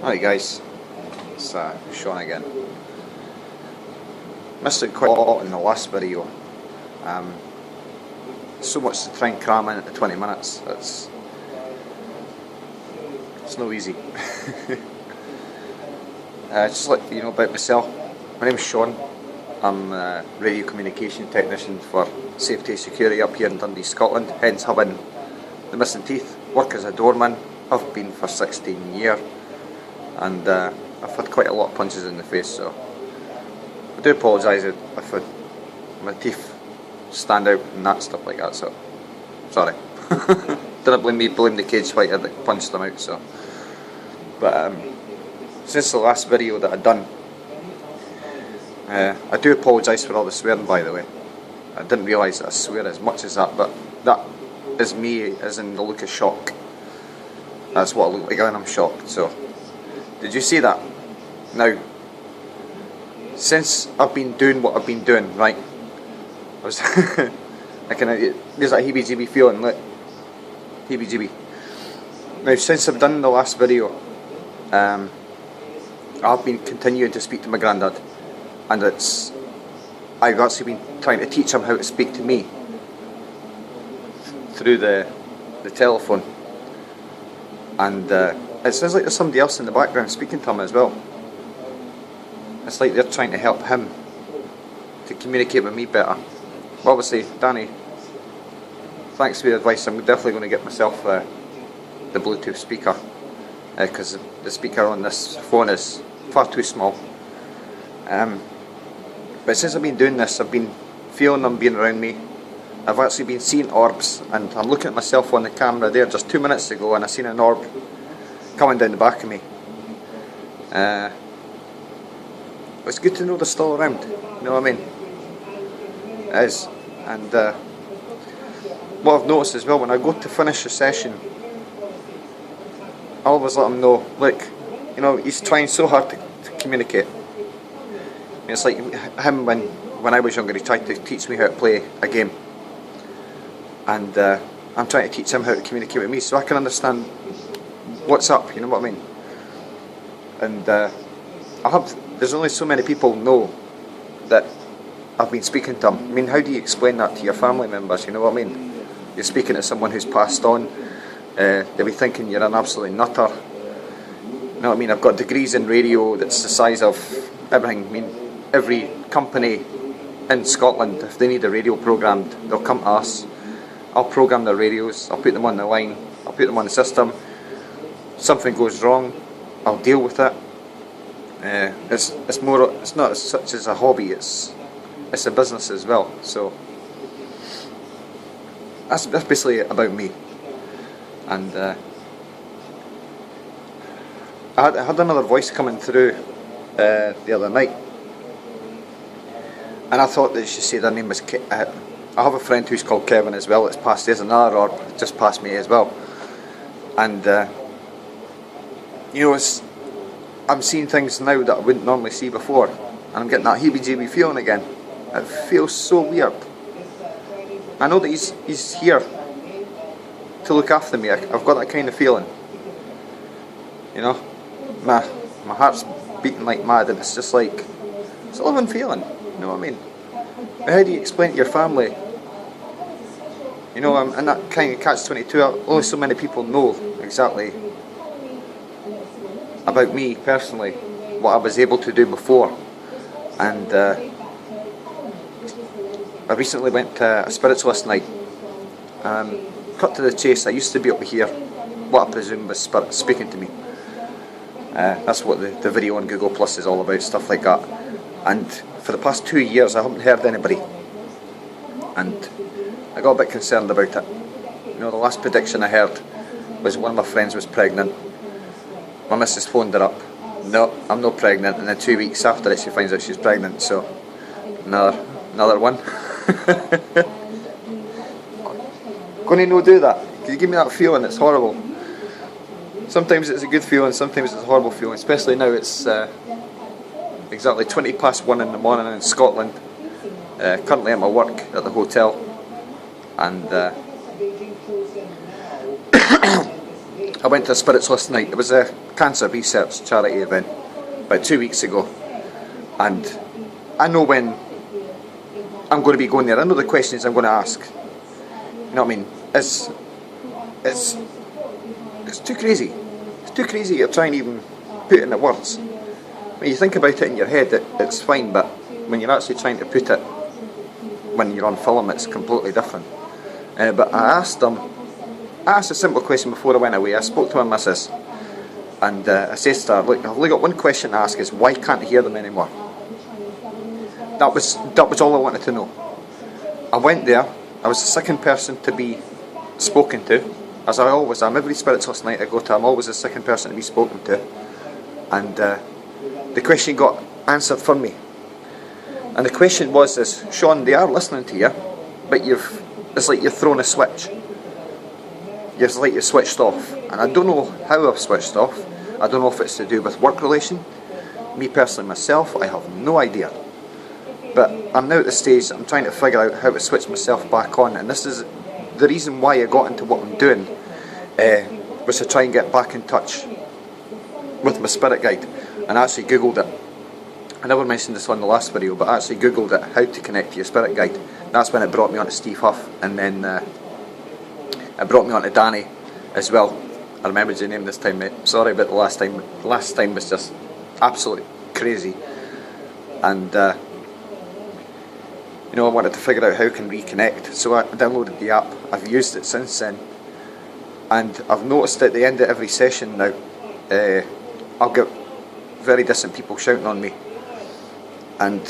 Hi guys, it's Sean again. Missed it quite a lot in the last video. Um, so much to try and cram in into 20 minutes. It's no easy. Just to let you know about myself. My name's Sean. I'm a radio communication technician for Safety and Security up here in Dundee, Scotland. Hence having the missing teeth. Work as a doorman. I've been for 16 years. And I've had quite a lot of punches in the face, so I do apologise if my teeth stand out and that stuff like that, so sorry. Don't blame me, blame the cage fighter that punched them out. So, but since the last video that I'd done, I do apologise for all the swearing, by the way. I didn't realise that I swear as much as that, but that is me, as in the look of shock. That's what I look like when I'm shocked. So did you see that? Now, since I've been doing what I've been doing, right, I was there's that heebie-jeebie feeling, look, heebie-jeebie. Now, since I've done the last video, I've been continuing to speak to my granddad, and I've actually been trying to teach him how to speak to me through the telephone, and it sounds like there's somebody else in the background speaking to him as well. It's like they're trying to help him to communicate with me better. Well, obviously, Danny, thanks for your advice. I'm definitely going to get myself the Bluetooth speaker, because the speaker on this phone is far too small. But since I've been doing this, I've been feeling them being around me. I've actually been seeing orbs, and I'm looking at myself on the camera there just 2 minutes ago, and I seen an orb coming down the back of me. It's good to know they're still around, you know what I mean? It is. And what I've noticed as well, when I go to finish a session, I always let them know, look, you know, he's trying so hard to communicate. It's like him when I was younger, he tried to teach me how to play a game. And I'm trying to teach him how to communicate with me so I can understand what's up, you know what I mean? And there's only so many people know that I've been speaking to them. I mean, how do you explain that to your family members, you know what I mean? You're speaking to someone who's passed on, they'll be thinking you're an absolute nutter. You know what I mean? I've got degrees in radio that's the size of everything. I mean, every company in Scotland, if they need a radio programmed, they'll come to us. I'll program their radios, I'll put them on the line, I'll put them on the system. Something goes wrong, I'll deal with it. It's not such as a hobby, it's a business as well. So that's basically about me. And I had another voice coming through the other night, and I thought that she said her name was I have a friend who's called Kevin as well. It's past, there's another orb just past me as well. And you know, I'm seeing things now that I wouldn't normally see before, and I'm getting that heebie-jeebie feeling again. It feels so weird. I know that he's here to look after me. I've got that kind of feeling. You know, my heart's beating like mad, and it's just like, it's a living feeling. You know what I mean? But how do you explain to your family? You know, I'm in that kind of catch-22. Only so many people know exactly about me personally, what I was able to do before. And I recently went to a spiritualist night. Cut to the chase, I used to be able to hear what I presume was spirits speaking to me. That's what the video on Google Plus is all about, stuff like that. And for the past 2 years I haven't heard anybody, and I got a bit concerned about it. You know, the last prediction I heard was one of my friends was pregnant. My missus phoned her up. No, I'm not pregnant. And then 2 weeks after it, she finds out she's pregnant. So another one. Gonna no do that. Can you give me that feeling? It's horrible. Sometimes it's a good feeling, sometimes it's a horrible feeling. Especially now it's exactly 1:20 in the morning in Scotland. Currently at my work at the hotel, and I went to a Spirits last night. It was a cancer research charity event about 2 weeks ago, and I know when I'm going to be going there. I know the questions I'm going to ask. You know what I mean? It's too crazy. It's too crazy to try and even put it into words. When you think about it in your head, it's fine, but when you're actually trying to put it when you're on film, it's completely different. But I asked a simple question before I went away. I spoke to my missus, and I said to her, look, I've only got one question to ask, is why can't I hear them anymore? That was all I wanted to know. I went there. I was the second person to be spoken to, as I always am. Every Spirits last night I go to, I'm always the second person to be spoken to. And the question got answered for me. And the question was this: Sean, they are listening to you, but it's like you've thrown a switch. It's like you're switched off. And I don't know how I've switched off. I don't know if it's to do with work relation. Me personally, myself, I have no idea. But I'm now at the stage that I'm trying to figure out how to switch myself back on. And this is the reason why I got into what I'm doing, was to try and get back in touch with my spirit guide. And I actually googled it. I never mentioned this on the last video, but I actually googled it, how to connect to your spirit guide. That's when it brought me on to Steve Huff, and then it brought me on to Danny as well. I remembered your name this time, mate. Sorry about the last time. The last time was just absolutely crazy. And I wanted to figure out how I can reconnect. So I downloaded the app. I've used it since then. And I've noticed at the end of every session now, I'll get very distant people shouting on me. And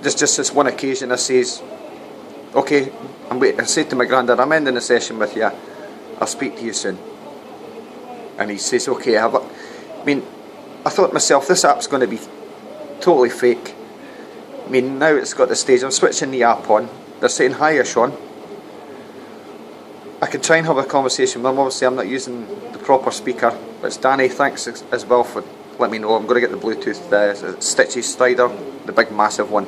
there's just this one occasion I says, okay, I said to my granddad, I'm ending the session with you, I'll speak to you soon. And he says, okay, I thought to myself, this app's going to be totally fake. I mean, now it's got the stage, I'm switching the app on, they're saying, hiya Sean. I could try and have a conversation with them. Obviously I'm not using the proper speaker, but it's Danny, thanks as well for letting me know. I'm going to get the Bluetooth Stitchy Strider, the big massive one.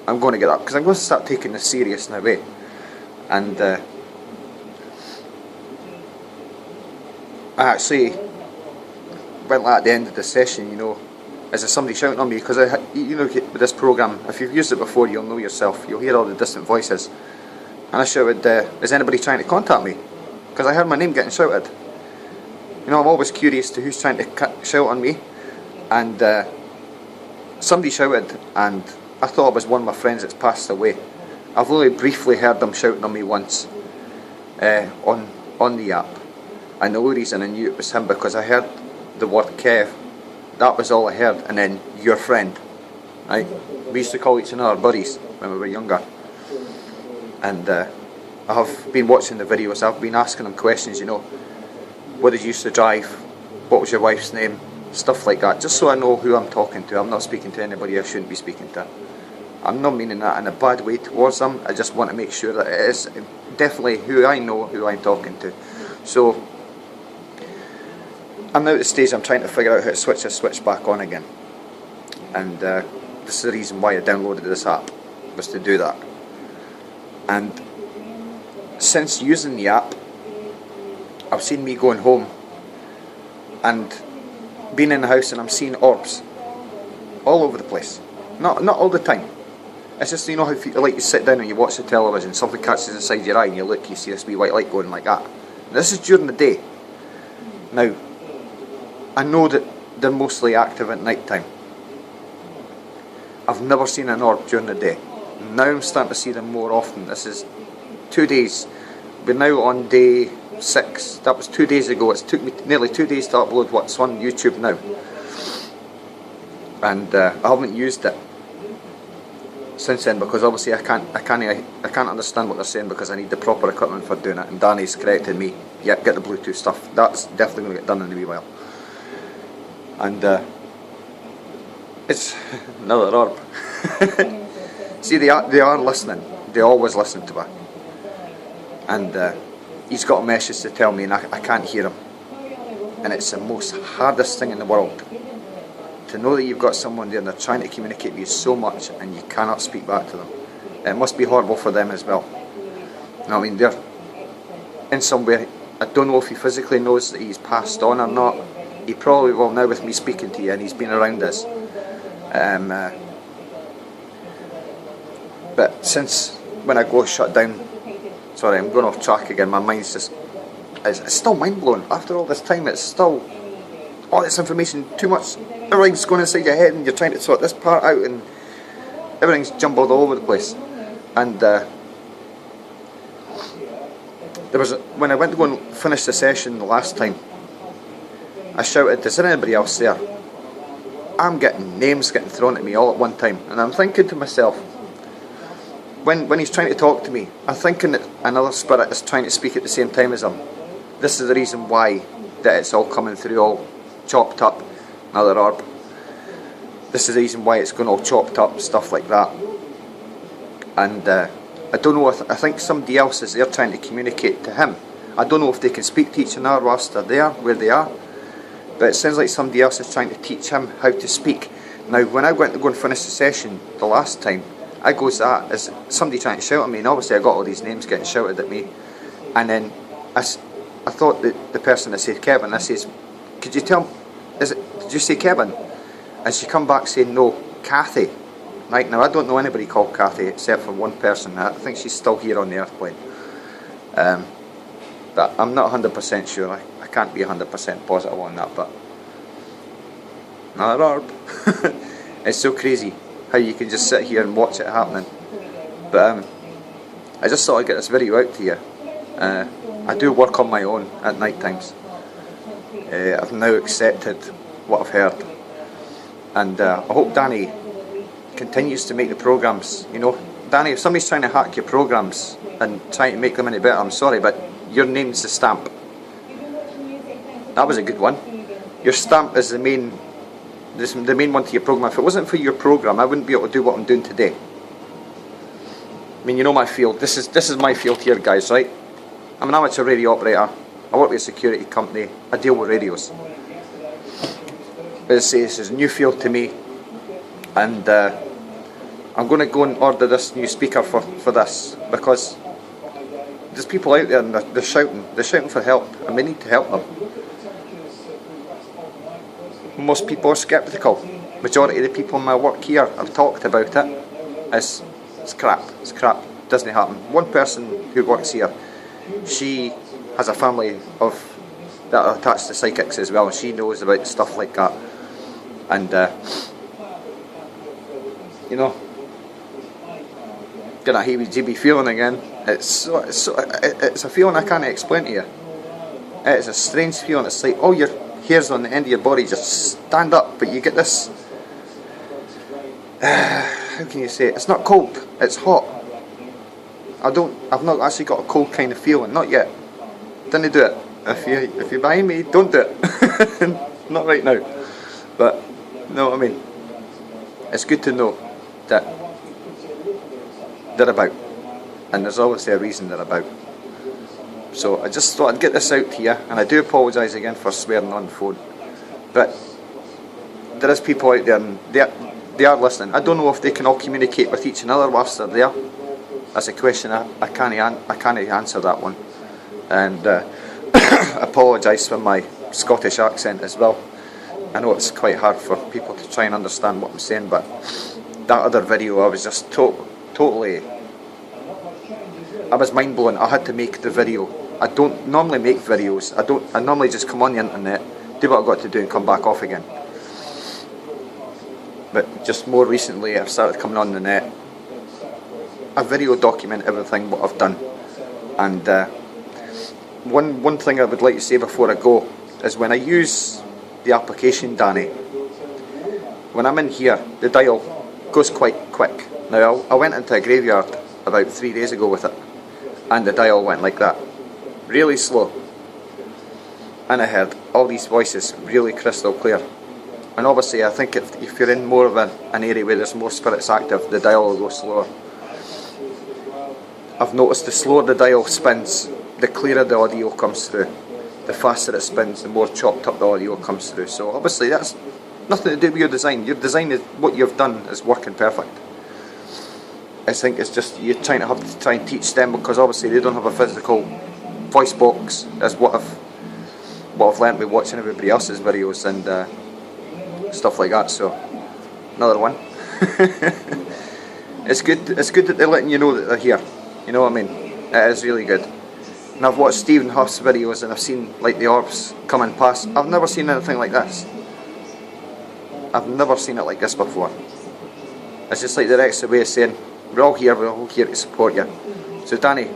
I'm going to get that, because I'm going to start taking this serious now, eh? And I actually went like at the end of the session, as there's somebody shouting on me, because with this program, if you've used it before, you'll know yourself, you'll hear all the distant voices. And I shouted, is anybody trying to contact me? Because I heard my name getting shouted. I'm always curious to who's trying to shout on me. And somebody shouted, and I thought it was one of my friends that's passed away. I've only briefly heard them shouting on me once on the app. And the only reason I knew it was him, because I heard the word Kev. That was all I heard. And then your friend. Right? We used to call each other buddies when we were younger. And I have been watching the videos. I've been asking them questions, what did you used to drive? What was your wife's name? Stuff like that, just so I know who I'm talking to. I'm not speaking to anybody I shouldn't be speaking to. I'm not meaning that in a bad way towards them. I just want to make sure that it is definitely who I know, who I'm talking to. So I'm now at the stage I'm trying to figure out how to switch this switch back on again. And this is the reason why I downloaded this app, was to do that. And since using the app, I've seen me going home and being in the house, and I'm seeing orbs all over the place. Not all the time. It's just, how you sit down and you watch the television, something catches inside your eye and you look, you see this wee white light going like that. And this is during the day. Now, I know that they're mostly active at night time. I've never seen an orb during the day. Now I'm starting to see them more often. This is 2 days. We're now on day 6. That was 2 days ago. It took me nearly 2 days to upload what's on YouTube now. And I haven't used it since then, because obviously I can't understand what they're saying, because I need the proper equipment for doing it. And Danny's corrected me. Yep, get the Bluetooth stuff. That's definitely going to get done in a wee while. And it's another orb. See, they are listening. They always listen to me. And he's got a message to tell me, and I can't hear him. And it's the most hardest thing in the world, to know that you've got someone there and they're trying to communicate with you so much and you cannot speak back to them. It must be horrible for them as well. They're in somewhere I don't know if he physically knows that he's passed on or not. He probably will now with me speaking to you, and he's been around us. But since when I go shut down, sorry, I'm going off track again, my mind's just, it's still mind blowing. After all this time, it's still, all this information, too much, everything's going inside your head and you're trying to sort this part out and everything's jumbled all over the place. And there was, when I went to go and finish the session the last time, I shouted, is there anybody else there? I'm getting names getting thrown at me all at one time, and I'm thinking to myself, when he's trying to talk to me, I'm thinking that another spirit is trying to speak at the same time as him. This is the reason why that it's all coming through all chopped up. Another orb. This is the reason why it's going all chopped up, stuff like that. And I don't know, I think somebody else is there trying to communicate to him. I don't know if they can speak to each other whilst they're there, where they are. But it sounds like somebody else is trying to teach him how to speak. Now, when I went to go and finish the session the last time, I goes, is somebody trying to shout at me? And obviously I got all these names getting shouted at me. And then I thought that the person that said Kevin, I says, could you tell, did you say Kevin? And she come back saying, no, Kathy. Right, now I don't know anybody called Kathy except for one person. I think she's still here on the earthplane. But I'm not 100% sure. I can't be 100% positive on that, but another orb. It's so crazy how you can just sit here and watch it happening. But I just thought I'd get this video out to you. I do work on my own at night times. I've now accepted what I've heard, and I hope Danny continues to make the programs. You know, Danny, if somebody's trying to hack your programs and trying to make them any better, I'm sorry, but your name's the stamp. That was a good one. Your stamp is the main one to your program. If it wasn't for your program, I wouldn't be able to do what I'm doing today. I mean, you know my field. This is my field here, guys, right? I'm an amateur radio operator. I work with a security company. I deal with radios. As I say, this is a new field to me, and I'm going to go and order this new speaker for this, because there's people out there and they're shouting for help, and we need to help them. Most people are sceptical. Majority of the people in my work here have talked about it. It's crap. It's crap. It doesn't happen. One person who works here, she has a family that are attached to psychics as well, and she knows about stuff like that. And you know, get a heebie-jeebie feeling again. It's a feeling I can't explain to you. It's a strange feeling. It's like all your hairs on the end of your body just stand up, but you get this. How can you say it? It's not cold. It's hot. I've not actually got a cold kind of feeling. Not yet. Don't do it. If you're behind me, don't do it. Not right now. But you know what I mean. It's good to know that they're about, and there's obviously a reason they're about. So I just thought I'd get this out to you, and I do apologise again for swearing on the phone, but there is people out there and they are listening. I don't know if they can all communicate with each another whilst they're there. That's a question I can't answer that one, and apologise for my Scottish accent as well. I know it's quite hard for people to try and understand what I'm saying, but that other video I was just totally, I was mind blown. I had to make the video. I don't normally make videos. I normally just come on the internet, do what I've got to do and come back off again. But just more recently I've started coming on the net. I video document everything what I've done. And one thing I would like to say before I go is when I use the application Danny, when I'm in here, the dial goes quite quick. Now I went into a graveyard about 3 days ago with it, and the dial went like that, really slow, and I heard all these voices really crystal clear. And obviously I think if you're in more of an area where there's more spirits active, the dial will go slower. I've noticed the slower the dial spins, the clearer the audio comes through. The faster it spins, the more chopped up the audio comes through. So obviously that's nothing to do with your design. Your design is what you've done is working perfect. I think it's just you're trying to try and teach them, because obviously they don't have a physical voice box is what I've learnt by watching everybody else's videos and stuff like that. So another one. It's good that they're letting you know that they're here. You know what I mean? It is really good. And I've watched Stephen Huff's videos and I've seen like the orbs coming past. I've never seen anything like this. I've never seen it like this before. It's just like the Rex way of saying, we're all here to support you. So Danny,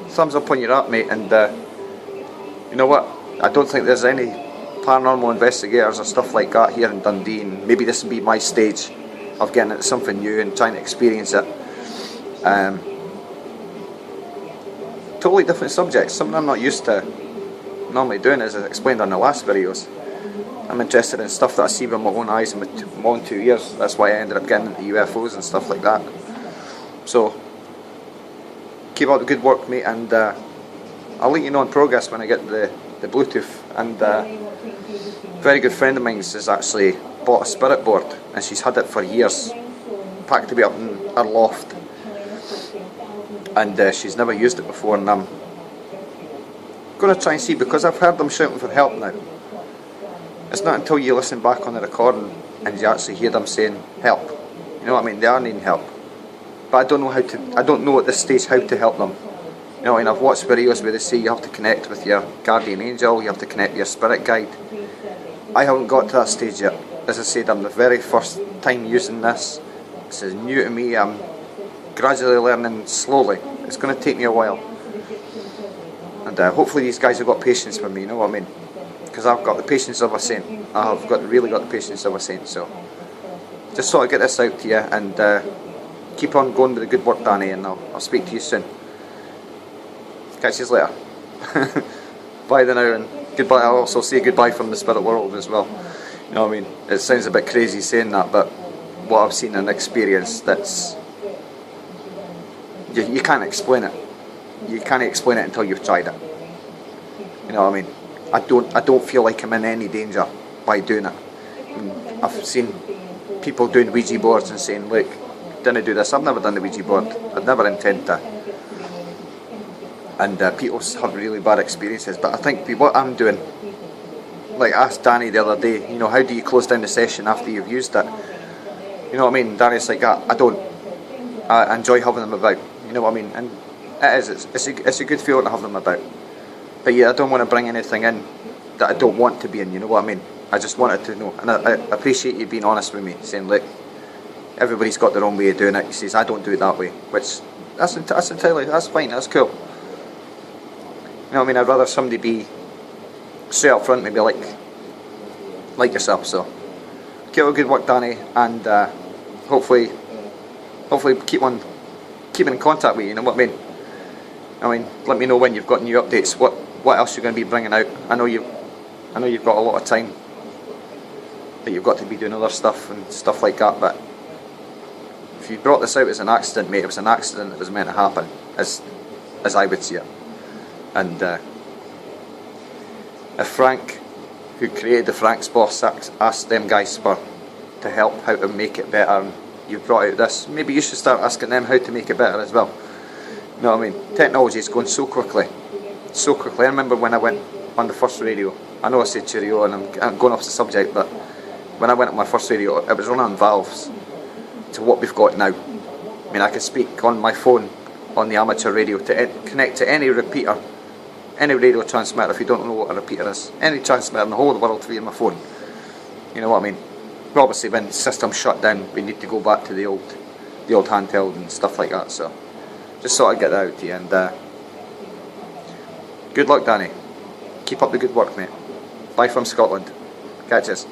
thumbs up on your app, mate, and you know what? I don't think there's any paranormal investigators or stuff like that here in Dundee, and maybe this will be my stage of getting into something new and trying to experience it. Totally different subjects, something I'm not used to normally doing, as I explained on the last videos. I'm interested in stuff that I see with my own eyes and with my own 2 ears. That's why I ended up getting into UFOs and stuff like that. So keep up the good work, mate, and I'll let you know in progress when I get the Bluetooth. And a very good friend of mine has actually bought a spirit board, and she's had it for years, practically up in her loft, and she's never used it before. And I'm going to try and see, because I've heard them shouting for help now. It's not until you listen back on the recording and you actually hear them saying help. You know what I mean? They are needing help, but I don't know at this stage how to help them. You know, and I've watched videos where they say you have to connect with your guardian angel, you have to connect with your spirit guide. I haven't got to that stage yet. As I said, I'm the very first time using this. This is new to me. I'm gradually learning slowly. It's going to take me a while. And hopefully these guys have got patience with me, you know what I mean? Because I've got the patience of a saint. I've really got the patience of a saint. So just sort of get this out to you, and keep on going with the good work, Danny, and I'll speak to you soon. Catch you later. Bye then now, and goodbye. I'll also say goodbye from the spirit world as well. You know what I mean? It sounds a bit crazy saying that, but what I've seen and experienced, that's you can't explain it. You can't explain it until you've tried it. You know what I mean? I don't feel like I'm in any danger by doing it. And I've seen people doing Ouija boards and saying, look, didn't do this. I've never done the Ouija board. I'd never intend to. And people have really bad experiences. But I think what I'm doing, like I asked Danny the other day, you know, how do you close down the session after you've used it? You know what I mean? Danny's like, I don't. I enjoy having them about. You know what I mean? And it's a good feeling to have them about. But yeah, I don't want to bring anything in that I don't want to be in, you know what I mean? I just wanted to know, and I appreciate you being honest with me, saying, look, everybody's got their own way of doing it. He says, I don't do it that way, which, that's entirely, that's fine, that's cool. You know what I mean? I'd rather somebody be straight up front, maybe like yourself. So keep up good work, Danny, and hopefully keep in contact with you, you know what I mean? Let me know when you've got new updates, what else you're going to be bringing out. I know you've got a lot of time, that you've got to be doing other stuff and stuff like that, but if you brought this out as an accident, mate, it was an accident that was meant to happen, as I would see it. And if Frank, who created the Frank's Boss, asked them guys to help how to make it better, and you've brought out this, maybe you should start asking them how to make it better as well. You know what I mean? Technology is going so quickly. So quickly. I remember when I went on the first radio, I know I said cheerio and I'm going off the subject, but when I went on my first radio, it was running on valves to what we've got now. I mean, I could speak on my phone on the amateur radio to connect to any repeater, any radio transmitter, if you don't know what a repeater is. Any transmitter in the whole of the world via my phone. You know what I mean? But obviously when the system shut down, we need to go back to the old handheld and stuff like that, so just sort of get that out to you, and good luck, Danny. Keep up the good work, mate. Bye from Scotland. Catch us.